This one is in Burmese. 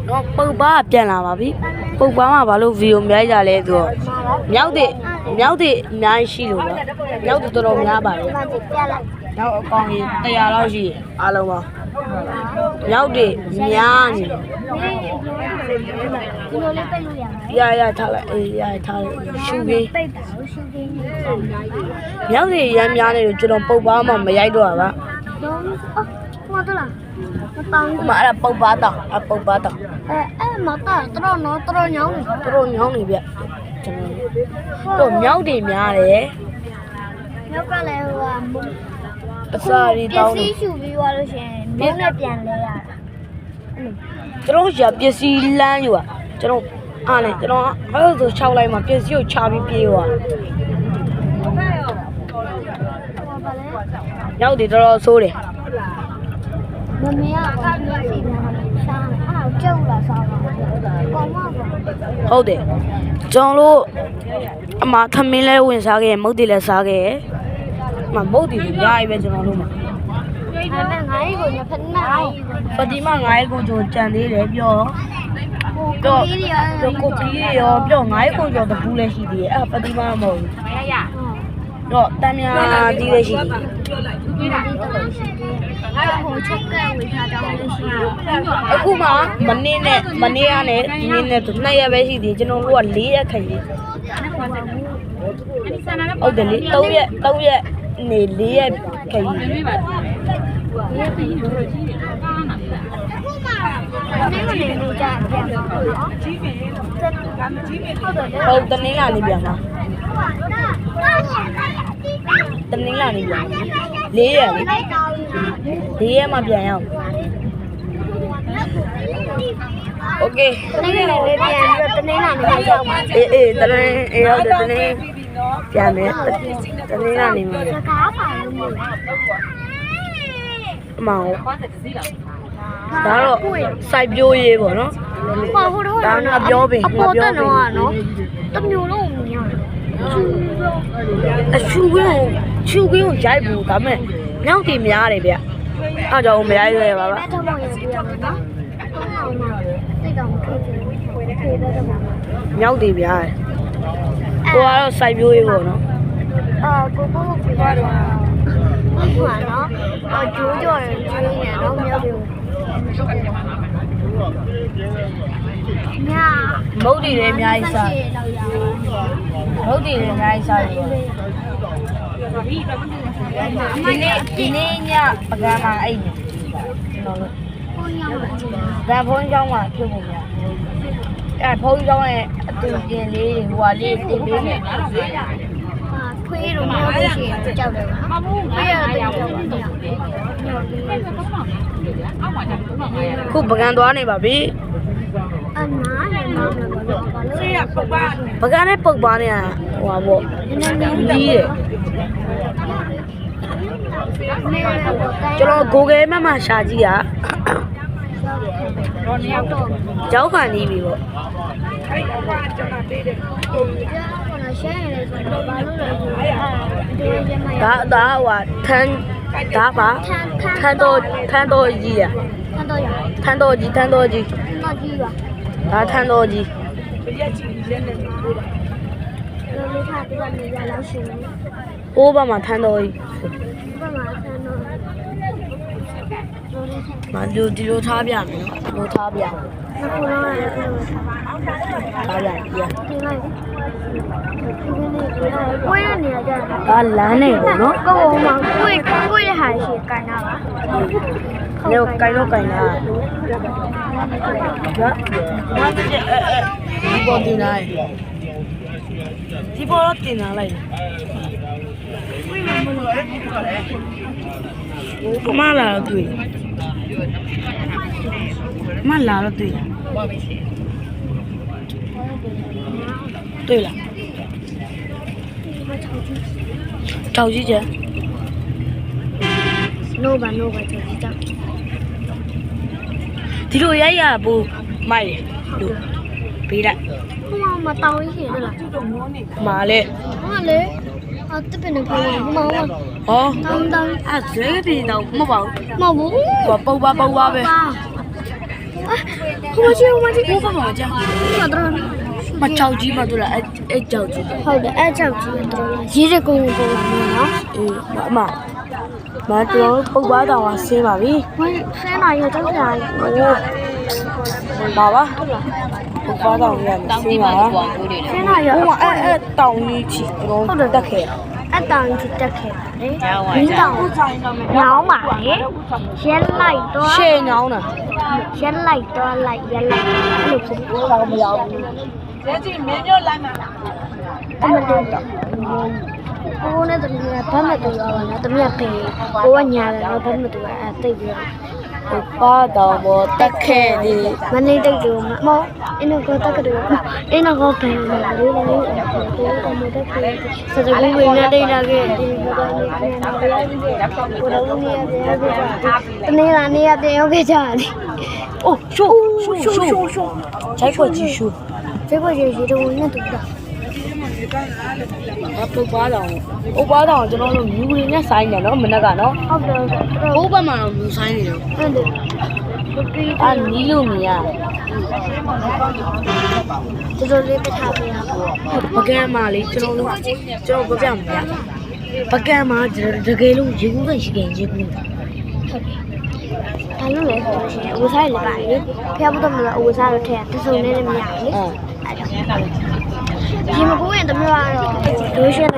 တော့ပုတ်ပါပြန်လာပါပြီပုတ်ပါမှာဘာလို့ဗီဒီယိုမြိုက်ကြလဲဆိုတော့မြောက်တဲ့အများကြီးရှိလို့ပါမြောက်တော်တော်များပါတယ်နောက်အကောင်ကြီး100လောက်ရှိအားလုံးပါမြောက်တွေများနေရထားလိုက်အေးရထားလိုက်ရှူပြီးမြောက်တွေရမ်းများနေလို့ကျွန်တော်ပုတ်ပါမှမရိုက်တော့ပါဟုတ်လားမအဲ့ဒါပုတ်ပါတော့အပုတ်ပါတော့အဲ့မတော့တော်ညောင်းနေဗျကျွန်တော်မြောက်တွေများတယ်မြောက်ကလည်းဟိုအစားရီတောင်းပစ္စည်းရှူပြီးသွားလို့ရှင်မုန်းနဲ့ပြန်လဲရတာကျွန်တော်ရှာပစ္စည်းလမ်းယူอ่ะကျွန်တော်အားလေကျွန်တော်အဲ့လိုဆို6လိုက်မှာပစ္စည်းကိုချပြီးပြေးသွားရောက်တယ်တော်တော်ဆိုးတယ်မမေကဘာလို့ရှိနေလဲစားအဲ့ဒါကြောက်လာစားပါကောင်းပါဟုတ်တယ်ကျွန်တော်တို့အမသမင်းလဲဝင်စားခဲ့မုတ်တီလဲစားခဲ့မုတ်တီအများကြီးပဲကျွန်တော်တို့မှာအဲ့မဲ့ငါးရီကိုညဖက်နာဖတီမ9ရက်ကိုကျွန်တော်ကြံသေးတယ်ပြောကိုပြီးရောပြော9ရက်ကိုကျွန်တော်တပူးလည်းရှိသေးတယ်အဲ့ဖတီမမဟုတ်ဘူးတော့တမ်းများကြီးလည်းရှိတယ်ဟိုချုပ်ကဝေထားတောင်းလို့ရှိတယ်အခုမှမနေ့ကနဲ့ဒီနေ့နဲ့2ရက်ပဲရှိသေးကျွန်တော်တို့က4ရက်ခိုင်နေဟုတ်တယ်လေ3ရက်နေ4ရက်ခိုင်နေဟုတ်တနင်္လာနေ့ပြန်ပါတနင်္လာနေ့ပြန်4ရက်လေ4ရက်မှပြန်ရအောင်โอเคတနင်္လာနေ့ပြန်ပြီးတော့တနင်္လာနေ့ရောက်ပါအေးဟုတ်တယ်တနင်္ပြန်မယ်တနင်္လာနေ့မှာစကားပါလို့မို့အမောင်ဒါတော့စိုက်ပြိုးရေးပေါ့နော်ဟိုတော့ဒါငါပြောပြီငါပြောပြီနော်တမျိုးလုံးမြင်ရတယ်အရှူကွင်းကိုရိုက်ဘူးဒါမဲ့မြောက်တီများတယ်ဗျအားကြောင့်မရိုက်ရပါဘူးအဲ့တော့ရပြရမယ်နော်တိတ်တော့မခေချင်ဘူးခေတဲ့တော့မြောက်တီများတယ်ကိုကတော့စိုက်ပြိုးရေးပေါ့နော်ကိုခေရတော့ဟုတ်ပါနော်ကျိုးကြော်ရင်ကျိုးနေတော့မြောက်ပြီးညာမုတ်တီတွေအများကြီးစားမုတ်တီတွေအများကြီးစားတယ်ဒီနေ့ညပကံမှာအဲ့ဒီကျွန်တော်တို့ဒါဖုန်းကြောင်းမှာဖြစ်ဖို့များအဲ့ဖုန်းကြောင်းရဲ့အတူကျင်လေးဟိုဟာလေးတင်ပေးမယ်ခွေးတို့မျိုးလို့ရှိရင်ကြောက်တယ်ပါခွေးရတယ်ကြောက်တယ်ခုပကံသွားနေပါပြီအနားနဲ့မောင်းနေတော့ဘာလို့လဲပကံနဲ့ပုတ်ပါနေရဟိုပါပေါ့ကြီးတယ်ကျွန်တော်ကိုယ်ကဲမမရှာကြည့်ရကြောက်ခံနေပြီပေါ့ဒါဟိုထန်းဒါပါထန်းတော်ကြီးရထန်းတော်ကြီးပါဒါထန်းတော်ကြီးလို့ထားပြီးတော့နေရလောက်ရှင်ဟိုးဘာမှထန်းတော်ကြီးမလူဒီလိုထားပြမယ်နော်လိုထားပြထားပြပြကိုရနေကြဒါလမ်းနေပေါ့နော်ကိုမကိုရဟာရှိကန်တာပါလေကိုင်တော့ကန်တာဒါဒီပေါ်တင်လာဒီပေါ်တော့တင်လာလိုက်မလာတော့တွေ့မလာတော့တွေ့လားကြောက်ကြီးကျနိုးပါကြောက်ကြီးကြောက်ဒီလိုရိုက်ရဘူးမိုက်လို့ပေးလိုက်ဟိုမတောင်းကြီးရလားမာလေတပင်းနေပေါ်မှာဟောတောင်းအဲ့ဇဲပြင်းတော့မဟုတ်ပါဘူးမဟုတ်ဘူးပုတ်ပါပဲ ဟိုချင်းဟိုချင်း ဘုဘာကြာမချောက်ကြီးမတို့လားအဲ့ကြောက်ကြီး ဟုတ်တယ်အဲ့ကြောက်ကြီးတော့ရေးတဲ့ကုန်းကိုပေါ်လာနော် အေးအမမတော်ပုတ်ပါတောင်ကဆင်းပါပြီ ဝင်းဆင်းလာရောတော့ကြာ ဟိုပါပါပုတ်ပါတောင်ကြီးကဆင်းပါ ဆင်းလာရော ဟိုအဲ့တောင်ကြီးချီတော့တက်ခဲ့ အတောင်ကြီးတက်ခဲ့လေမင်းတောင်ညောင်းပါလေရဲလိုက်တော့ ရှေ့ညောင်းတာ ရဲလိုက်တော့လိုက်ရဲလိုက်အဲ့လိုဖြစ် တော့မရောက်ဘူး အမလေးတော့ကိုနဲ့တမီးကဘာမှမတူရောပါနဲ့တမီးကဖေးကိုကညာတယ်တော့ဘာမှမတူအဲ့တိတ်ပြီးတော့ ပုတ်ပါတောင်ပေါ်တက်ခဲ့ဒီ မနေတိတ်တူမဟုတ်အင်းကိုတက်ကြတယ်အင်းကိုဖေးနေတယ်လေကိုကမတက်ဖေးစစကူဝင်းနေတိတ်လာခဲ့ဒီကတော့နေနေဘယ်ရည်ကိုတော့နေရတယ်တနေ့လာနေရတဲ့ရောက်ခဲ့ကြတယ် အိုးရှူချိုက်ခွက်ကြီးရှူ 这个就是这我那读的， ပုတ်ပါတောင်ကျွန်တော်တို့မြူရင်းနဲ့ဆိုင်တယ်နော်မနက်ကနော် 好的， ဘိုးဘက်မှာတော့မြူဆိုင်နေတယ် 对的，我给 အာနီးလို့မြင်ရ 这个这个差不多， ပကံမှာလေကျွန်တော်ပြပြမရပကံမှာတကယ်လို့ရေကူးကရှိခင်ရေကူး 他弄来说是，我才礼拜一，偏不懂了，我才就听，这是我那的名， အဲ 哎呀，你们公园都没玩了，留学的。